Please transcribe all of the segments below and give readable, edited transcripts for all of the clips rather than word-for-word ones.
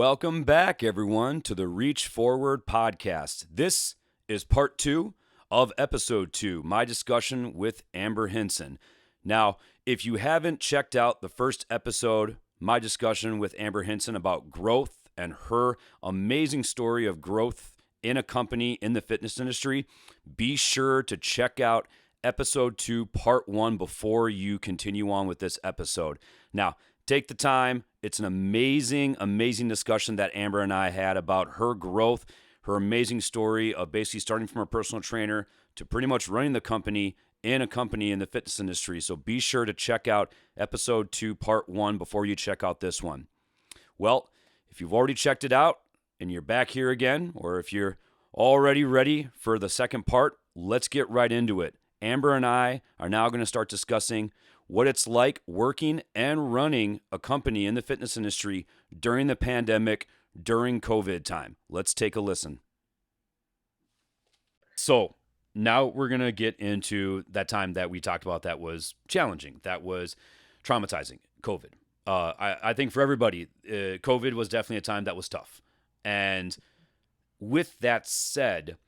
Welcome back, everyone, to the Reach Forward podcast. This is part 2 of episode 2, my discussion with Amber Hinson. Now, if you haven't checked out the first episode, my discussion with Amber Hinson about growth and her amazing story of growth in a company in the fitness industry, be sure to check out episode 2, part 1 before you continue on with this episode. Now, take the time. It's an amazing, amazing discussion that Amber and I had about her growth, her amazing story of basically starting from a personal trainer to pretty much running the company in the fitness industry. So be sure to check out episode 2, part 1 before you check out this one. Well, if you've already checked it out and you're back here again, or if you're already ready for the second part, let's get right into it. Amber and I are now going to start discussing what it's like working and running a company in the fitness industry during the pandemic, during COVID time. Let's take a listen. So now we're going to get into that time that we talked about that was challenging, that was traumatizing, COVID. I think for everybody, COVID was definitely a time that was tough. And with that said,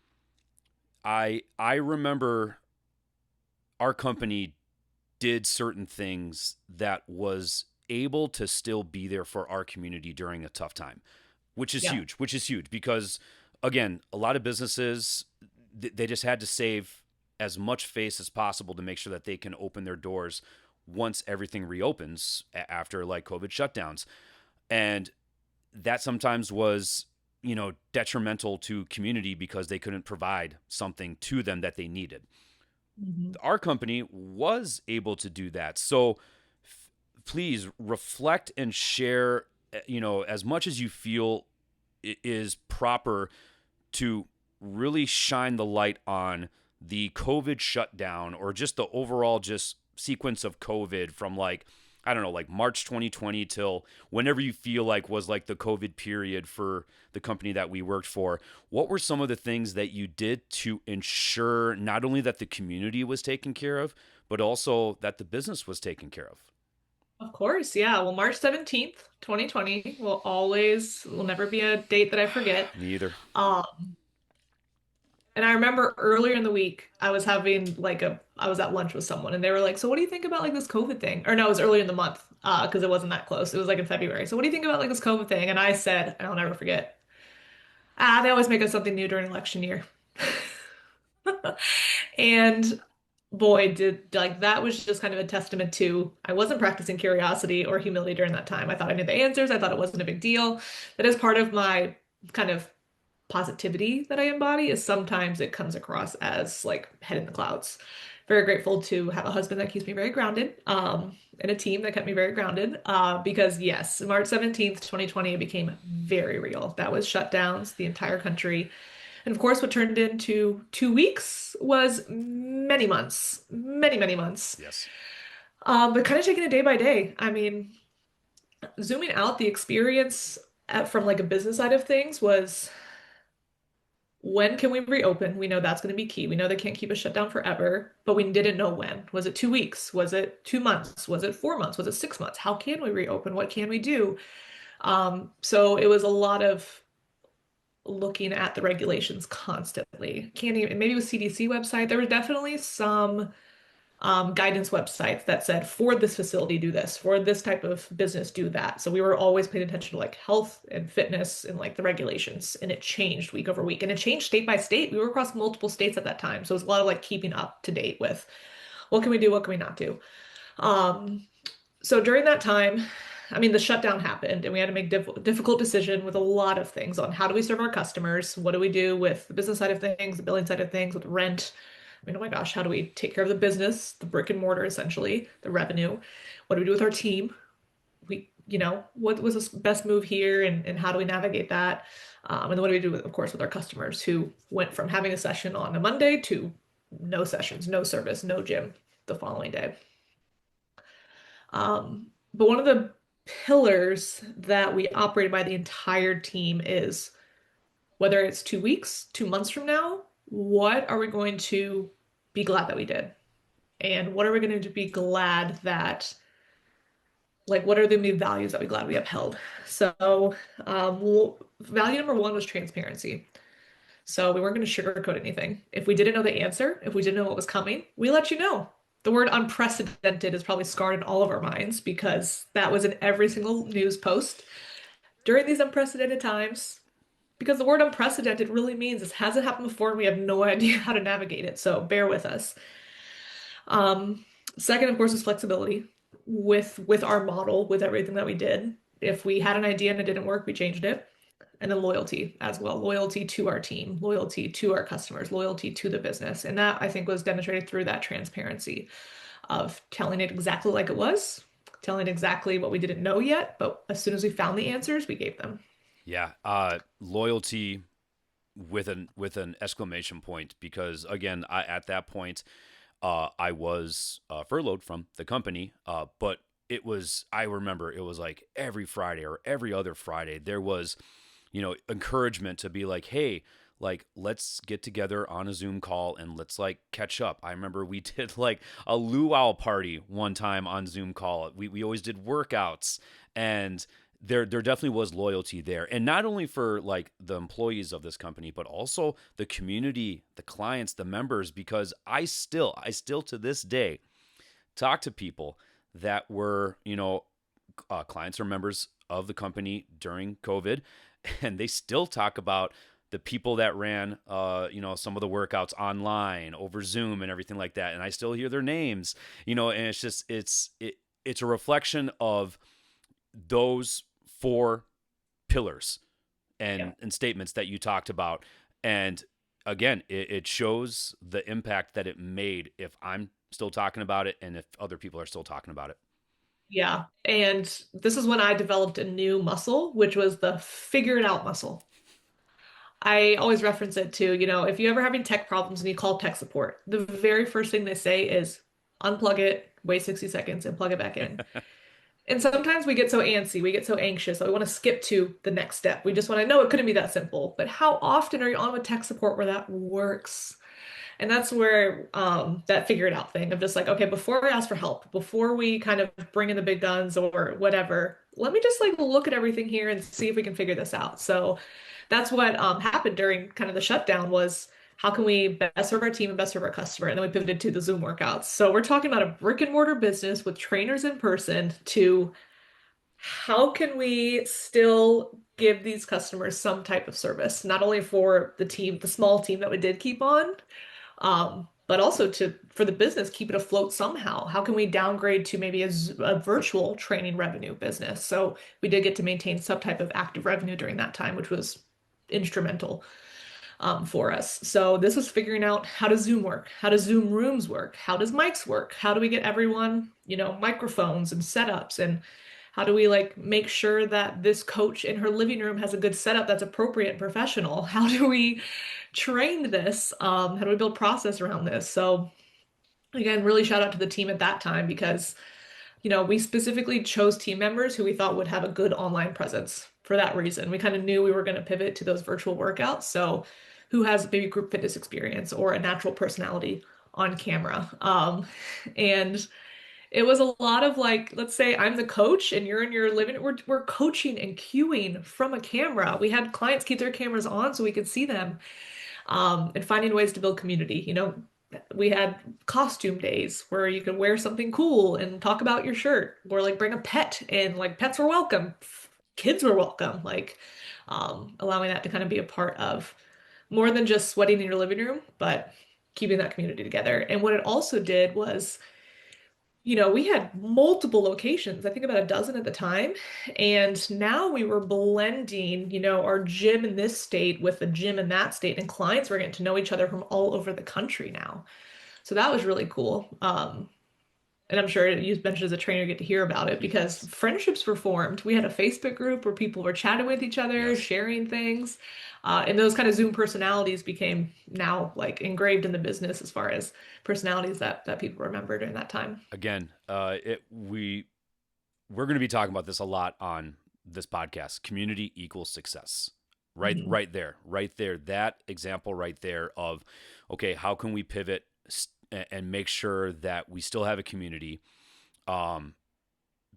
I remember our company did certain things that was able to still be there for our community during a tough time, which is huge because, again, a lot of businesses, they just had to save as much face as possible to make sure that they can open their doors once everything reopens after like COVID shutdowns. And that sometimes was, detrimental to community because they couldn't provide something to them that they needed. Mm-hmm. Our company was able to do that. So please reflect and share, as much as you feel is proper to really shine the light on the COVID shutdown or just the overall just sequence of COVID from like March 2020 till whenever you feel like was like the COVID period for the company that we worked for. What were some of the things that you did to ensure not only that the community was taken care of, but also that the business was taken care of? Of course, yeah. Well, March 17th, 2020 will never be a date that I forget. Me either. And I remember earlier in the week, I was having I was at lunch with someone and they were like, so what do you think about like this COVID thing? Or no, it was earlier in the month, because it wasn't that close. It was like in February. So what do you think about like this COVID thing? And I said, and I'll never forget, they always make us something new during election year. And boy, did like that was just kind of a testament to I wasn't practicing curiosity or humility during that time. I thought I knew the answers. I thought it wasn't a big deal. That is part of my kind of positivity that I embody is sometimes it comes across as like head in the clouds. Very grateful to have a husband that keeps me very grounded, and a team that kept me very grounded. Because yes, March 17th, 2020, it became very real. That was shutdowns, the entire country. And of course, what turned into 2 weeks was many months, many, many months. Yes. But kind of taking it day by day. I mean, zooming out the experience from like a business side of things was when can we reopen? We know that's going to be key. We know they can't keep us shut down forever, but we didn't know when. Was it 2 weeks? Was it 2 months? Was it 4 months? Was it 6 months? How can we reopen? What can we do? So it was a lot of looking at the regulations constantly. Can't even, maybe with CDC website, there were definitely some guidance websites that said, for this facility, do this, for this type of business, do that. So we were always paying attention to like health and fitness and like the regulations. And it changed week over week and it changed state by state. We were across multiple states at that time. So it was a lot of like keeping up to date with what can we do, what can we not do. So during that time, I mean, the shutdown happened and we had to make difficult decision with a lot of things on how do we serve our customers? What do we do with the business side of things, the billing side of things, with rent? I mean, oh my gosh, how do we take care of the business, the brick and mortar, essentially, the revenue? What do we do with our team? What was the best move here and how do we navigate that? And then what do we do, with, of course, with our customers who went from having a session on a Monday to no sessions, no service, no gym the following day. But one of the pillars that we operated by the entire team is whether it's 2 weeks, 2 months from now, what are we going to be glad that we did? And what are we going to be glad that Like, what are the new values that we glad we upheld? So, value number one was transparency. So we weren't going to sugarcoat anything. If we didn't know the answer, if we didn't know what was coming, we let you know. The word unprecedented is probably scarred in all of our minds because that was in every single news post during these unprecedented times. Because the word unprecedented really means this hasn't happened before and we have no idea how to navigate it. So bear with us. Um, Second, of course, is flexibility with our model, with everything that we did. If we had an idea and it didn't work, we changed it. And then loyalty as well. Loyalty to our team, loyalty to our customers, loyalty to the business. And that I think was demonstrated through that transparency of telling it exactly like it was, telling exactly what we didn't know yet, but as soon as we found the answers, we gave them. Yeah, loyalty with an exclamation point, because again, at that point, I was furloughed from the company, but it was, I remember it was like every Friday or every other Friday there was, encouragement to be like, hey, like let's get together on a Zoom call and let's like catch up. I remember we did like a luau party one time on Zoom call. We always did workouts, and there definitely was loyalty there, and not only for like the employees of this company but also the community, the clients, the members, because I still to this day talk to people that were clients or members of the company during COVID, and they still talk about the people that ran some of the workouts online over Zoom and everything like that, and I still hear their names, and it's just it's a reflection of those four pillars Yeah. and statements that you talked about. And again, it shows the impact that it made if I'm still talking about it and if other people are still talking about it. Yeah. And this is when I developed a new muscle, which was the figure it out muscle. I always reference it to, if you ever having tech problems and you call tech support, the very first thing they say is unplug it, wait 60 seconds, and plug it back in. And sometimes we get so antsy, we get so anxious, that we want to skip to the next step. We just want to know it couldn't be that simple. But how often are you on with tech support where that works? And that's where that figure it out thing of just like, okay, before we ask for help, before we kind of bring in the big guns or whatever, let me just like look at everything here and see if we can figure this out. So that's what happened during kind of the shutdown was how can we best serve our team and best serve our customer? And then we pivoted to the Zoom workouts. So we're talking about a brick and mortar business with trainers in person to how can we still give these customers some type of service, not only for the team, the small team that we did keep on, but also to for the business, keep it afloat somehow. How can we downgrade to maybe a virtual training revenue business? So we did get to maintain some type of active revenue during that time, which was instrumental for us. So this was figuring out how does Zoom work? How does Zoom rooms work? How does mics work? How do we get everyone, microphones and setups? And how do we like make sure that this coach in her living room has a good setup that's appropriate and professional? How do we train this? How do we build process around this? So again, really shout out to the team at that time because we specifically chose team members who we thought would have a good online presence for that reason. We kind of knew we were going to pivot to those virtual workouts. So, who has maybe group fitness experience or a natural personality on camera? And it was a lot of like, let's say I'm the coach and you're in your living, we're coaching and cueing from a camera. We had clients keep their cameras on so we could see them, and finding ways to build community. We had costume days where you could wear something cool and talk about your shirt, or like bring a pet and like pets were welcome, kids were welcome, like allowing that to kind of be a part of more than just sweating in your living room, but keeping that community together. And what it also did was we had multiple locations, I think about a dozen at the time. And now we were blending, our gym in this state with the gym in that state, and clients were getting to know each other from all over the country now. So that was really cool. And I'm sure you mentioned as a trainer, you get to hear about it because Yes. friendships were formed. We had a Facebook group where people were chatting with each other, Yes. sharing things. And those kind of Zoom personalities became now like engraved in the business as far as personalities that people remember during that time. Again, we're going to be talking about this a lot on this podcast. Community equals success. Right, Mhm. right there. That example right there of, okay, how can we pivot and make sure that we still have a community, um,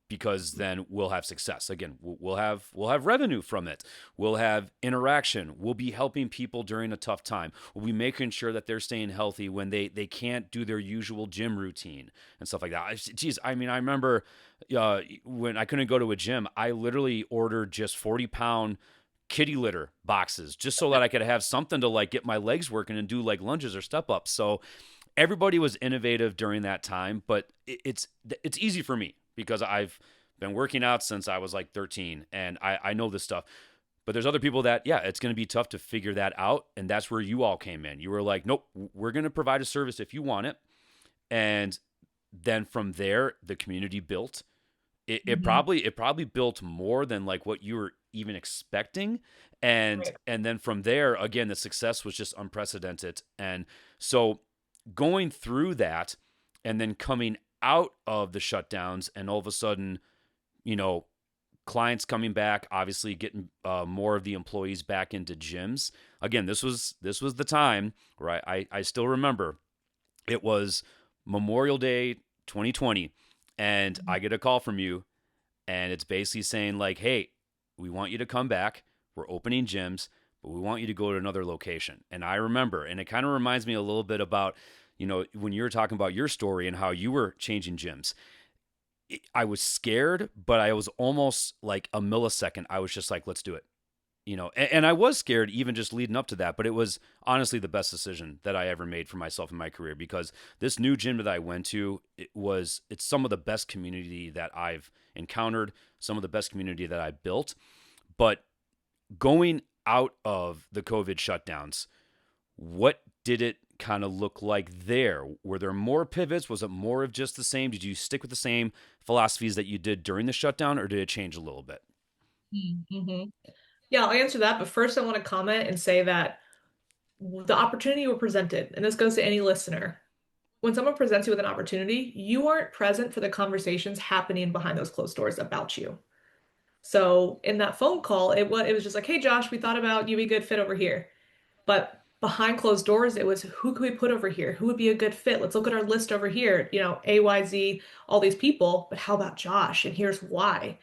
because then we'll have success. Again, we'll have revenue from it. We'll have interaction. We'll be helping people during a tough time. We'll be making sure that they're staying healthy when they can't do their usual gym routine and stuff like that. Geez, I mean, I remember when I couldn't go to a gym, I literally ordered just 40-pound kitty litter boxes just so that I could have something to like get my legs working and do like lunges or step ups. So everybody was innovative during that time, but it's easy for me because I've been working out since I was like 13 and I know this stuff. But there's other people that, yeah, it's going to be tough to figure that out. And that's where you all came in. You were like, nope, we're going to provide a service if you want it. And then from there, the community built. Mhm. It probably built more than like what you were even expecting. And Right. and then from there, again, the success was just unprecedented. And so going through that and then coming out of the shutdowns and all of a sudden, you know, clients coming back, obviously getting more of the employees back into gyms. Again, this was the time where I still remember it was Memorial Day 2020, and I get a call from you, and it's basically saying like, "Hey, we want you to come back. We're opening gyms, but we want you to go to another location." And I remember, and it kind of reminds me a little bit about, when you were talking about your story and how you were changing gyms. I was scared, but I was almost like a millisecond. I was just like, let's do it. And I was scared even just leading up to that, but it was honestly the best decision that I ever made for myself in my career because this new gym that I went to, it's some of the best community that I've encountered, some of the best community that I built. But going out of the COVID shutdowns, what did it kind of look like there? Were there more pivots? Was it more of just the same? Did you stick with the same philosophies that you did during the shutdown, or did it change a little bit? Mm-hmm. Yeah, I'll answer that. But first, I want to comment and say that the opportunity you were presented, and this goes to any listener, when someone presents you with an opportunity, you aren't present for the conversations happening behind those closed doors about you. So in that phone call, it was just like, hey Josh, we thought about you be a good fit over here. But behind closed doors, it was who could we put over here? Who would be a good fit? Let's look at our list over here. A, Y, Z, all these people. But how about Josh? And here's why.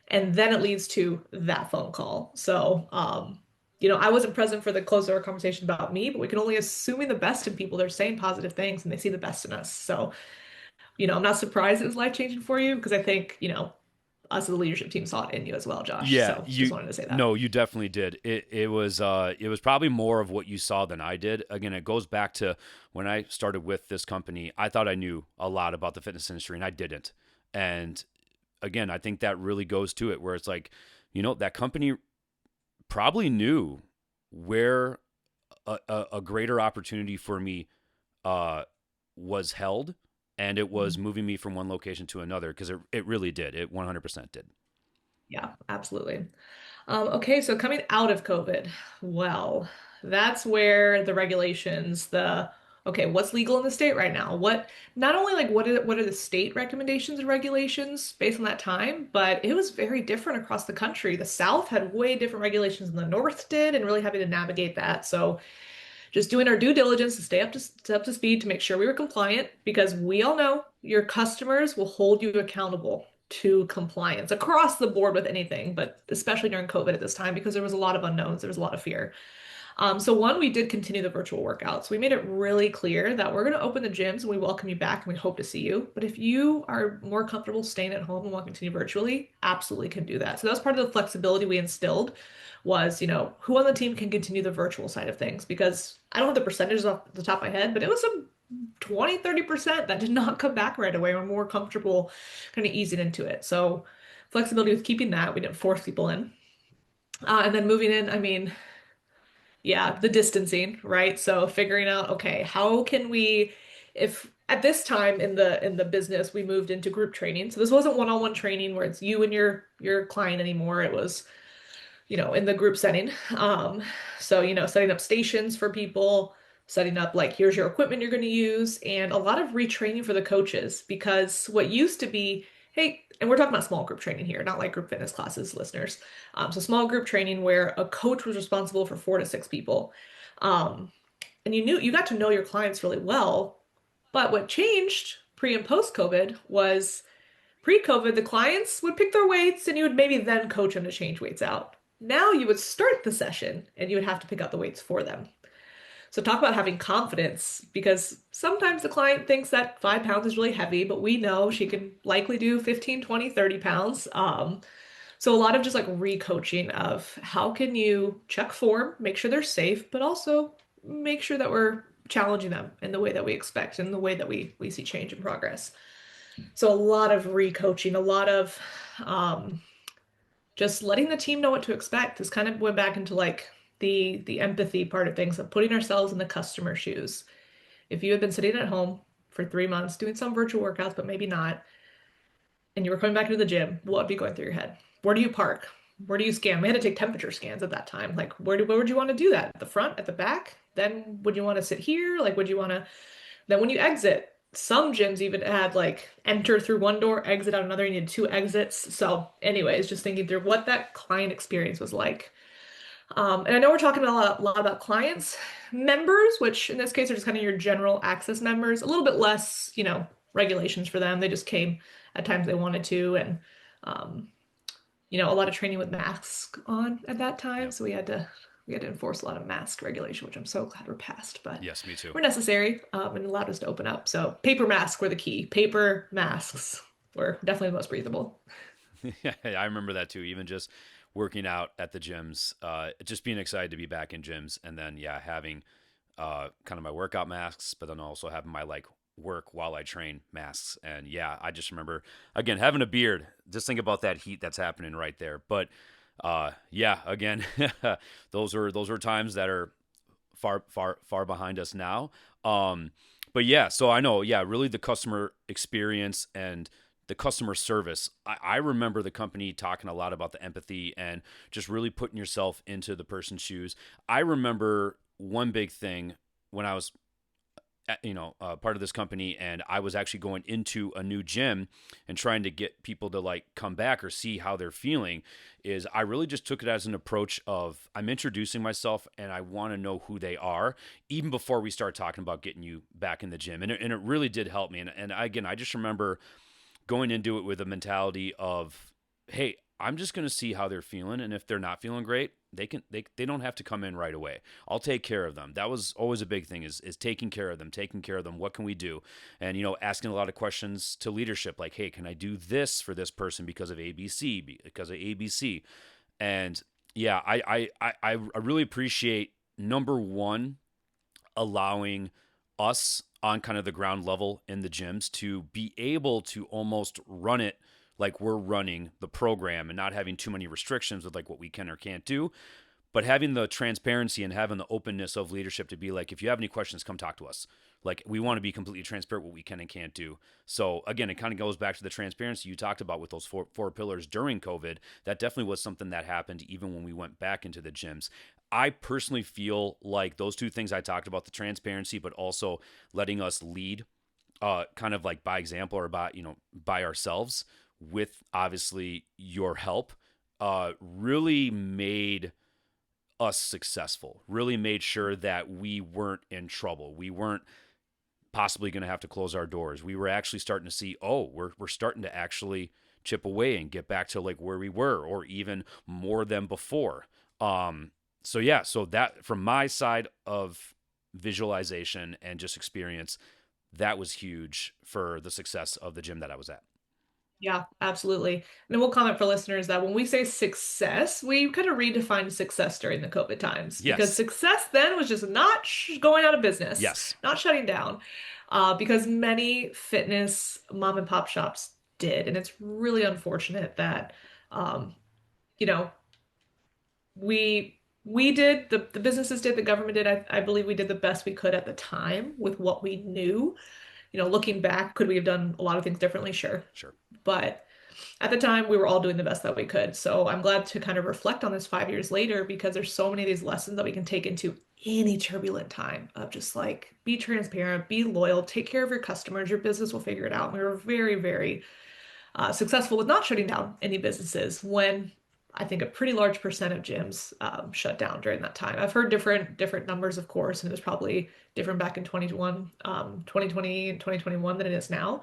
And then it leads to that phone call. So, I wasn't present for the closed door conversation about me, but we can only assuming the best in people. They're saying positive things and they see the best in us. So, I'm not surprised it was life changing for you because I think, us as a leadership team saw it in you as well, Josh. Yeah, So just you wanted to say that. no, you definitely did. It was probably more of what you saw than I did. Again, it goes back to when I started with this company. I thought I knew a lot about the fitness industry, and I didn't. And again, I think that really goes to it, where it's like, that company probably knew where a greater opportunity for me uh, was held, and it was Mhm. moving me from one location to another because it really did. It 100% did. Yeah, absolutely. Okay, so coming out of COVID, well, that's where the regulations, okay, what's legal in the state right now? Not only like what are the state recommendations and regulations based on that time, but it was very different across the country. The South had way different regulations than the North did, and really having to navigate that. So just doing our due diligence to stay up to speed to make sure we were compliant because we all know your customers will hold you accountable to compliance across the board with anything, but especially during COVID at this time because there was a lot of unknowns, there was a lot of fear. So one, we did continue the virtual workouts. We made it really clear that we're going to open the gyms and we welcome you back and we hope to see you. But if you are more comfortable staying at home and want to continue virtually, absolutely can do that. So that was part of the flexibility we instilled was, who on the team can continue the virtual side of things? Because I don't have the percentages off the top of my head, but it was some 20-30% that did not come back right away. We're more comfortable kind of easing into it. So flexibility with keeping that. We didn't force people in. And then moving in, I mean, yeah, the distancing, right? So figuring out, okay, how can we, if at this time in the business we moved into group training. So this wasn't one-on-one training where it's you and your client anymore. It was, in the group setting. So, setting up stations for people, setting up like here's your equipment you're going to use, and a lot of retraining for the coaches because what used to be, hey, and we're talking about small group training here, not like group fitness classes, listeners. So small group training where a coach was responsible for 4 to 6 people. Um, and you got to know your clients really well. But what changed pre and post COVID was Pre-COVID, the clients would pick their weights and you would maybe then coach them to change weights out. Now you would start the session and you would have to pick out the weights for them. So talk about having confidence because sometimes the client thinks that 5 pounds is really heavy, but we know she can likely do 15, 20, 30 pounds. So a lot of just like re-coaching of how can you check form, make sure they're safe, but also make sure that we're challenging them in the way that we expect and the way that we see change and progress. So a lot of re-coaching, a lot of um, just letting the team know what to expect. This kind of went back into like the empathy part of things of putting ourselves in the customer shoes. If you had been sitting at home for 3 months doing some virtual workouts, but maybe not, and you were coming back into the gym, what would be going through your head? Where do you park? Where do you scan? We had to take temperature scans at that time. Like, where would you want to do that? At the front, at the back? Then would you want to sit here? Like, would you want to? Then when you exit, some gyms even had like enter through one door, exit out another. You needed two exits. So, anyways, just thinking through what that client experience was like. And I know we're talking a lot about clients, members, which in this case are just kind of your general access members, a little bit less, regulations for them. They just came at times they wanted to, and um, a lot of training with masks on at that time. Yep. So we had to enforce a lot of mask regulation, which I'm so glad we're past, but Yes, me too. were necessary, and allowed us to open up. So paper masks were the key. Paper masks were definitely the most breathable. Yeah, I remember that too. Even just working out at the gyms, just being excited to be back in gyms, and then yeah, having kind of my workout masks, but then also having my like work while I train masks. And yeah, I just remember again having a beard. Just think about that heat that's happening right there. But yeah, again, those are times that are far behind us now. But yeah, so I know, yeah, really the customer experience and the customer service. I remember the company talking a lot about the empathy and just really putting yourself into the person's shoes. I remember one big thing when I was part of this company, and I was actually going into a new gym and trying to get people to like come back or see how they're feeling. Is I really just took it as an approach of I'm introducing myself and I want to know who they are even before we start talking about getting you back in the gym. And it really did help me. And again, I just remember going into it with a mentality of, hey, I'm just going to see how they're feeling, and if they're not feeling great, they don't have to come in right away. I'll take care of them. That was always a big thing is taking care of them, taking care of them. What can we do? And asking a lot of questions to leadership like, hey, can I do this for this person because of ABC, because of ABC? And yeah, I really appreciate number one allowing us on kind of the ground level in the gyms to be able to almost run it like we're running the program and not having too many restrictions with like what we can or can't do, but having the transparency and having the openness of leadership to be like, if you have any questions, come talk to us. Like we want to be completely transparent what we can and can't do. So again, it kind of goes back to the transparency you talked about with those four pillars during COVID. That definitely was something that happened even when we went back into the gyms. I personally feel like those two things I talked about, the transparency, but also letting us lead kind of like by example or by ourselves with obviously your help, really made us successful, really made sure that we weren't in trouble. We weren't possibly going to have to close our doors. We were actually starting to see, oh, we're starting to actually chip away and get back to like where we were or even more than before. So yeah, so that from my side of visualization and just experience, that was huge for the success of the gym that I was at. Yeah, absolutely. And then we'll comment for listeners that when we say success, we kind of redefined success during the COVID times because Yes. success then was just not going out of business, Yes. not shutting down, because many fitness mom and pop shops did. And it's really unfortunate that, um, you know, we did, the businesses did, the government did. I believe we did the best we could at the time with what we knew. Looking back, could we have done a lot of things differently? Sure. Sure. But at the time, we were all doing the best that we could. So I'm glad to kind of reflect on this 5 years later because there's so many of these lessons that we can take into any turbulent time of just like be transparent, be loyal, take care of your customers, your business will figure it out. And we were very, very successful with not shutting down any businesses when I think a pretty large percent of gyms shut down during that time. I've heard different numbers, of course, and it was probably different back in 2020 and 2021 than it is now.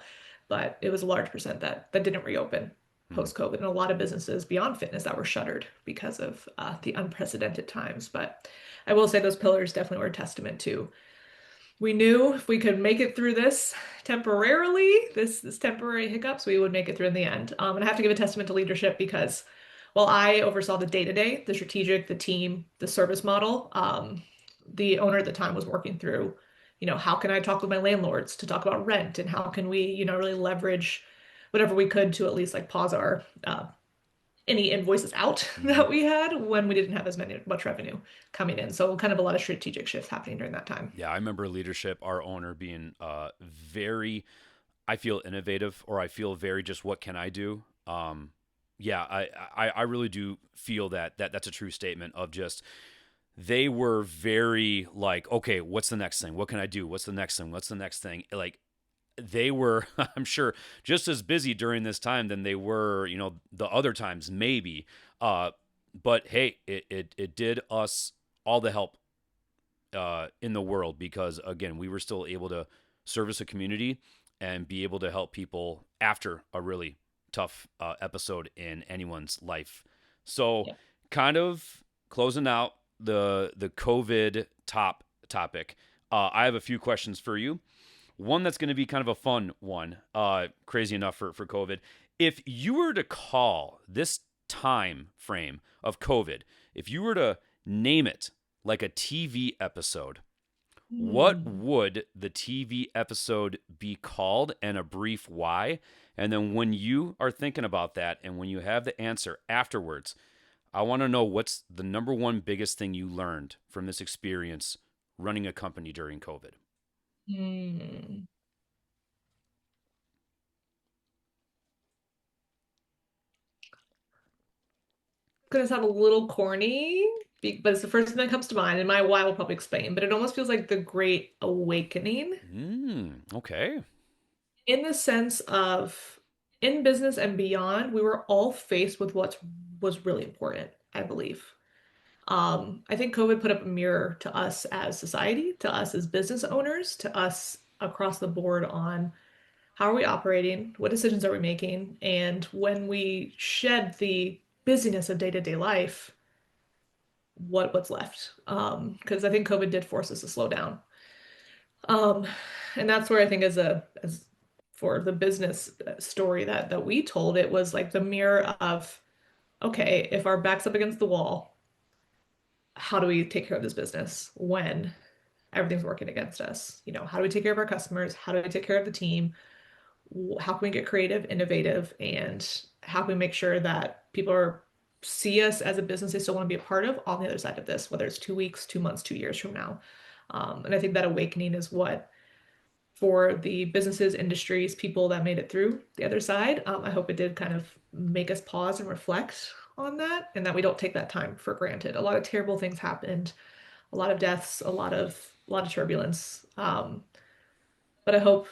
but it was a large percent that didn't reopen Hmm. post-COVID, and a lot of businesses beyond fitness that were shuttered because of the unprecedented times. But I will say those pillars definitely were a testament to we knew if we could make it through this temporarily, this temporary hiccups, we would make it through in the end. And I have to give a testament to leadership because while I oversaw the day-to-day, the strategic, the team, the service model, the owner at the time was working through, how can I talk with my landlords to talk about rent and how can we, really leverage whatever we could to at least like pause our any invoices out Hmm. that we had when we didn't have as much revenue coming in. So kind of a lot of strategic shifts happening during that time. Yeah, I remember leadership, our owner being very, I feel innovative, or I feel very just what can I do. Yeah, I really do feel that's a true statement of just they were very like, okay, what's the next thing? What can I do? What's the next thing? What's the next thing? Like they were, I'm sure, just as busy during this time than they were, the other times maybe. Uh, but hey, it did us all the help in the world because again, we were still able to service a community and be able to help people after a really tough episode in anyone's life. So, Yeah. kind of closing out the COVID topic. I have a few questions for you. One that's going to be kind of a fun one, crazy enough for COVID. If you were to call this time frame of COVID, if you were to name it like a TV episode, what Hmm. would the TV episode be called and a brief why? And then when you are thinking about that and when you have the answer afterwards, I want to know what's the number one biggest thing you learned from this experience running a company during COVID. Hmm. Gonna sound a little corny, but it's the first thing that comes to mind, and my why will probably explain. But it almost feels like the Great Awakening Okay. in the sense of in business and beyond, we were all faced with what was really important, I believe. I think COVID put up a mirror to us as society, to us as business owners, to us across the board on how are we operating, what decisions are we making, and when we shed the busyness of day-to-day life, what's left. Because I think COVID did force us to slow down. Um, and that's where I think as for the business story that we told, it was like the mirror of, okay, if our back's up against the wall, how do we take care of this business when everything's working against us? How do we take care of our customers? How do we take care of the team? How can we get creative, innovative, and how can we make sure that people see us as a business they still want to be a part of on the other side of this, whether it's 2 weeks, 2 months, 2 years from now. And I think that awakening is what for the businesses, industries, people that made it through the other side. I hope it did kind of make us pause and reflect on that and that we don't take that time for granted. A lot of terrible things happened, a lot of deaths, a lot of turbulence. But I hope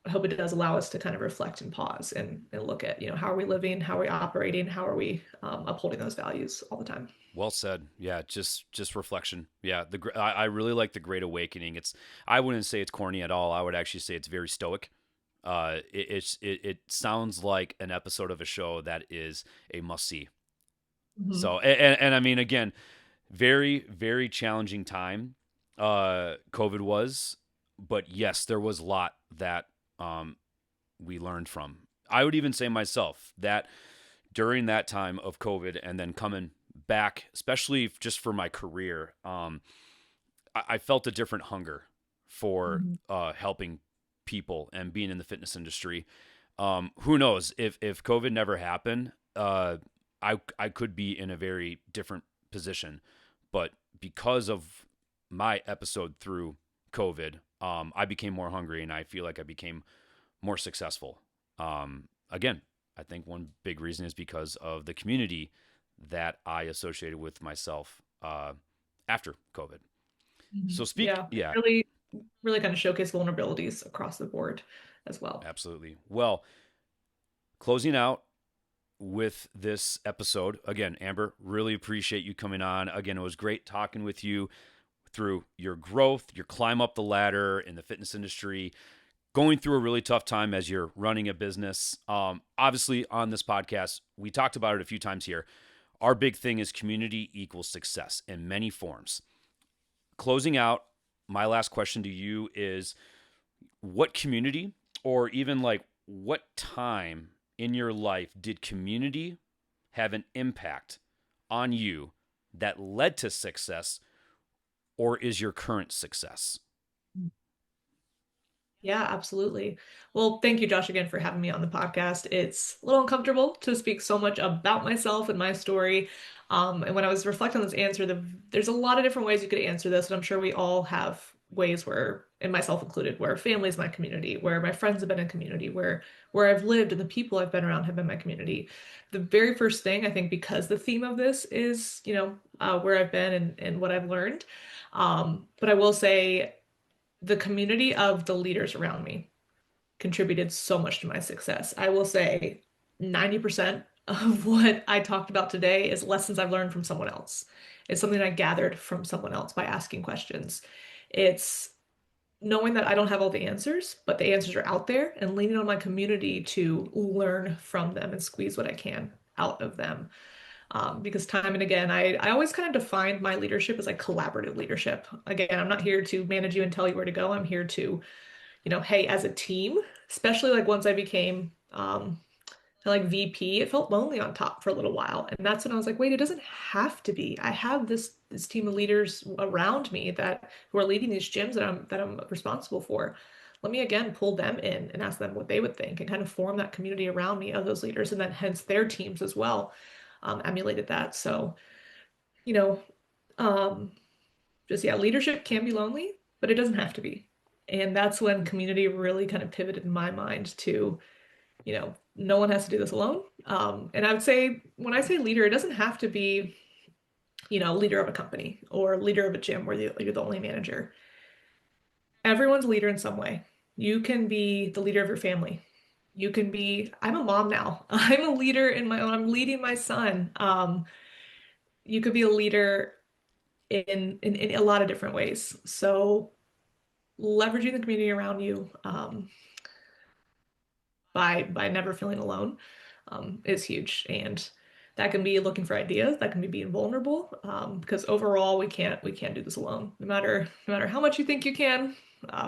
it does allow us to kind of reflect and pause and look at, how are we living, how are we operating, how are we upholding those values all the time. Well said. Yeah, just reflection. Yeah, I really like the Great Awakening. I wouldn't say it's corny at all. I would actually say it's very stoic. It sounds like an episode of a show that is a must see. Mhm. So and I mean again, very challenging time. COVID was, but yes, there was a lot that um we learned from. I would even say myself that during that time of COVID and then coming back, especially just for my career, I felt a different hunger for Mhm. helping people and being in the fitness industry. Who knows if COVID never happened, I could be in a very different position, but because of my episode through COVID, I became more hungry and I feel like I became more successful. Again, I think one big reason is because of the community that I associated with myself after COVID. Mhm. So speak, Yeah, yeah, really, really kind of showcase vulnerabilities across the board as well. absolutely. Well, closing out with this episode again, Amber, really appreciate you coming on. Again, it was great talking with you through your growth, your climb up the ladder in the fitness industry, going through a really tough time as you're running a business. Obviously, on this podcast, we talked about it a few times here. Our big thing is community equals success in many forms. Closing out, my last question to you is what community, or even like what time in your life did community have an impact on you that led to success, or is your current success? Yeah, absolutely. Well, thank you, Josh, again for having me on the podcast. It's a little uncomfortable to speak so much about myself and my story. And when I was reflecting on this answer, there's a lot of different ways you could answer this, and I'm sure we all have ways where, and myself included, where family is my community, where my friends have been in community, where I've lived and the people I've been around have been my community. The very first thing I think, because the theme of this is, where I've been and what I've learned. But I will say the community of the leaders around me contributed so much to my success. I will say 90% of what I talked about today is lessons I've learned from someone else. It's something I gathered from someone else by asking questions. It's knowing that I don't have all the answers, but the answers are out there, and leaning on my community to learn from them and squeeze what I can out of them. Because time and again, I always kind of defined my leadership as like collaborative leadership. Again, I'm not here to manage you and tell you where to go. I'm here to, hey, as a team, especially like once I became like VP, it felt lonely on top for a little while. And that's when I was like, wait, it doesn't have to be. I have this team of leaders around me that who are leading these gyms that I'm responsible for. Let me again pull them in and ask them what they would think and kind of form that community around me of those leaders, and then hence their teams as well emulated that. So, you know, um, just yeah, leadership can be lonely, but it doesn't have to be. And that's when community really kind of pivoted in my mind to, no one has to do this alone. And I would say when I say leader, it doesn't have to be, leader of a company or leader of a gym where you're the only manager. Everyone's a leader in some way. You can be the leader of your family. You can be, I'm a mom now. I'm a leader in my own, I'm leading my son. You could be a leader in a lot of different ways. So leveraging the community around you by never feeling alone is huge. And that can be looking for ideas, that can be being vulnerable, because overall we can't do this alone. No matter how much you think you can,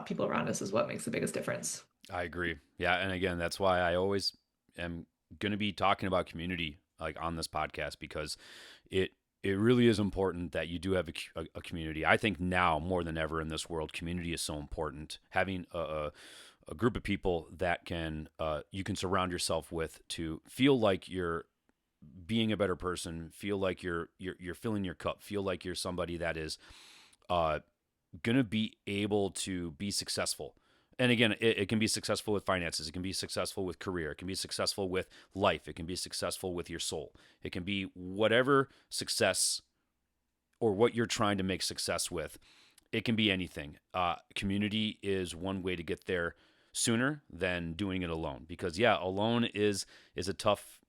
people around us is what makes the biggest difference. I agree. Yeah, and again, that's why I always am going to be talking about community like on this podcast, because it really is important that you do have a community. I think now more than ever in this world, community is so important. Having a group of people that can you can surround yourself with to feel like you're being a better person, feel like you're filling your cup, feel like you're somebody that is gonna be able to be successful. And again, it can be successful with finances. It can be successful with career. It can be successful with life. It can be successful with your soul. It can be whatever success or what you're trying to make success with. It can be anything. Community is one way to get there sooner than doing it alone. Because yeah, alone is a tough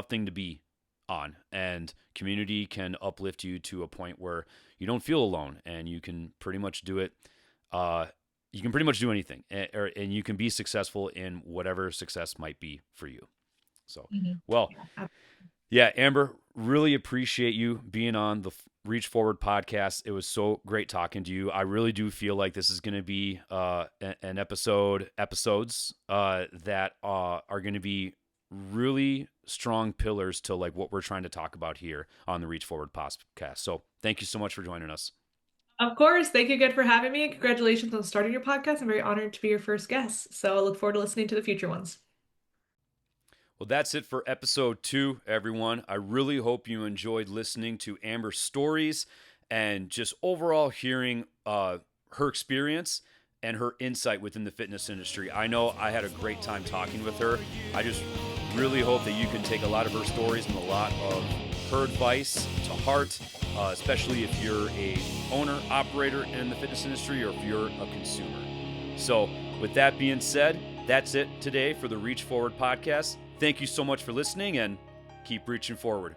thing to be on, and community can uplift you to a point where you don't feel alone, and you can pretty much do it. You can pretty much do anything, and you can be successful in whatever success might be for you. So, Mhm. well, Yeah. yeah, Amber, really appreciate you being on the Reach Forward podcast. It was so great talking to you. I really do feel like this is going to be an episodes that are going to be really strong pillars to like what we're trying to talk about here on the Reach Forward podcast. So thank you so much for joining us. Of course. Thank you again for having me. Congratulations on starting your podcast. I'm very honored to be your first guest. So I look forward to listening to the future ones. Well, that's it for episode 2, everyone. I really hope you enjoyed listening to Amber's stories and just overall hearing her experience and her insight within the fitness industry. I know I had a great time talking with her. I just really hope that you can take a lot of her stories and a lot of her advice to heart, especially if you're a owner, operator in the fitness industry, or if you're a consumer. So with that being said, that's it today for the Reach Forward podcast. Thank you so much for listening, and keep reaching forward.